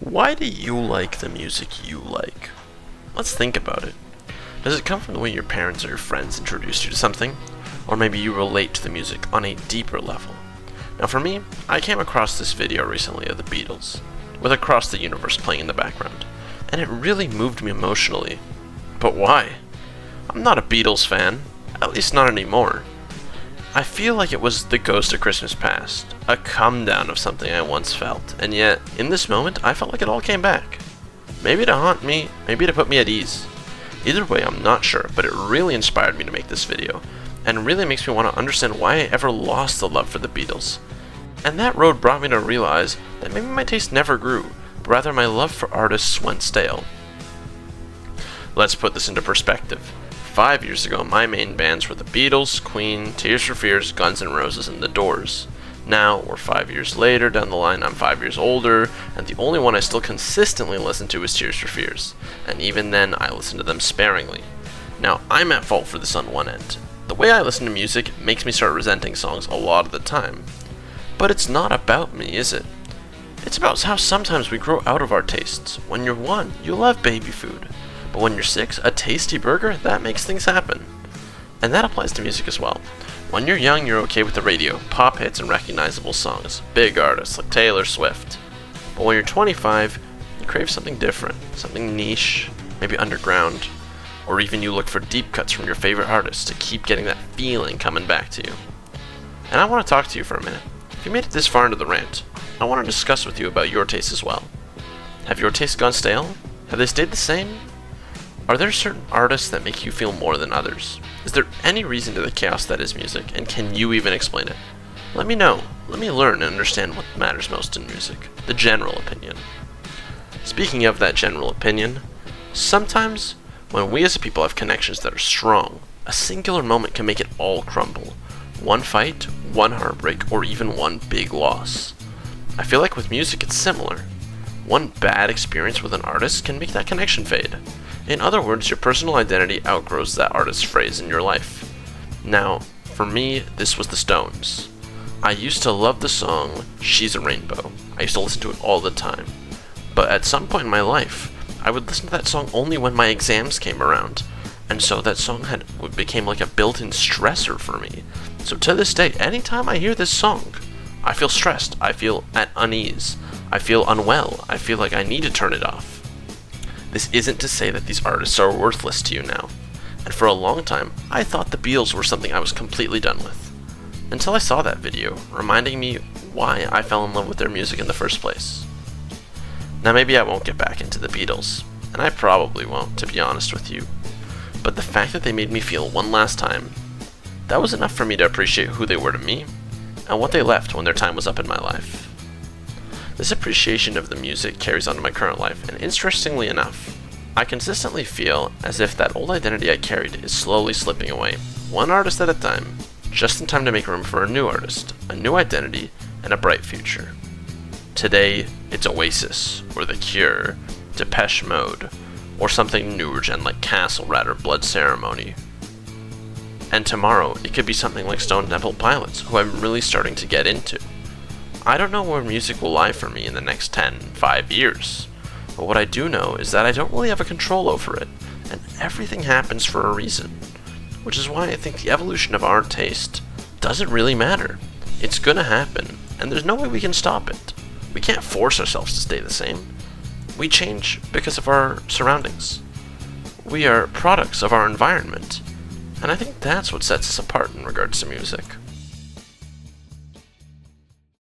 Why do you like the music you like? Let's think about it. Does it come from the way your parents or your friends introduced you to something? Or maybe you relate to the music on a deeper level? Now for me, I came across this video recently of the Beatles, with Across the Universe playing in the background, and it really moved me emotionally. But why? I'm not a Beatles fan, at least not anymore. I feel like it was the ghost of Christmas past, a come down of something I once felt, and yet, in this moment, I felt like it all came back. Maybe to haunt me, maybe to put me at ease. Either way, I'm not sure, but it really inspired me to make this video, and really makes me want to understand why I ever lost the love for the Beatles. And that road brought me to realize that maybe my taste never grew, but rather my love for artists went stale. Let's put this into perspective. 5 years ago, my main bands were the Beatles, Queen, Tears for Fears, Guns N' Roses, and The Doors. Now, we're 5 years later down the line, I'm 5 years older, and the only one I still consistently listen to is Tears for Fears, and even then, I listen to them sparingly. Now, I'm at fault for this on one end. The way I listen to music makes me start resenting songs a lot of the time. But it's not about me, is it? It's about how sometimes we grow out of our tastes. When you're 1, you love baby food. But when you're 6, a tasty burger, that makes things happen. And that applies to music as well. When you're young, you're okay with the radio, pop hits, and recognizable songs, big artists like Taylor Swift. But when you're 25, you crave something different, something niche, maybe underground, or even you look for deep cuts from your favorite artists to keep getting that feeling coming back to you. And I want to talk to you for a minute. If you made it this far into the rant, I want to discuss with you about your tastes as well. Have your tastes gone stale? Have they stayed the same? Are there certain artists that make you feel more than others? Is there any reason to the chaos that is music, and can you even explain it? Let me know. Let me learn and understand what matters most in music. The general opinion. Speaking of that general opinion, sometimes when we as a people have connections that are strong, a singular moment can make it all crumble. One fight, one heartbreak, or even one big loss. I feel like with music it's similar. One bad experience with an artist can make that connection fade. In other words, your personal identity outgrows that artist's phrase in your life. Now, for me, this was the Stones. I used to love the song She's a Rainbow. I used to listen to it all the time. But at some point in my life, I would listen to that song only when my exams came around. And so that song became like a built-in stressor for me. So to this day, anytime I hear this song, I feel stressed, I feel at unease, I feel unwell, I feel like I need to turn it off. This isn't to say that these artists are worthless to you now, and for a long time, I thought the Beatles were something I was completely done with. Until I saw that video, reminding me why I fell in love with their music in the first place. Now maybe I won't get back into the Beatles, and I probably won't, to be honest with you, but the fact that they made me feel one last time, that was enough for me to appreciate who they were to me, and what they left when their time was up in my life. This appreciation of the music carries on to my current life, and interestingly enough, I consistently feel as if that old identity I carried is slowly slipping away, one artist at a time, just in time to make room for a new artist, a new identity, and a bright future. Today, it's Oasis, or The Cure, Depeche Mode, or something newer gen like Castle Rat or Blood Ceremony. And tomorrow, it could be something like Stone Temple Pilots, who I'm really starting to get into. I don't know where music will lie for me in the next 5 years, but what I do know is that I don't really have a control over it, and everything happens for a reason, which is why I think the evolution of our taste doesn't really matter. It's gonna happen, and there's no way we can stop it. We can't force ourselves to stay the same. We change because of our surroundings. We are products of our environment, and I think that's what sets us apart in regards to music.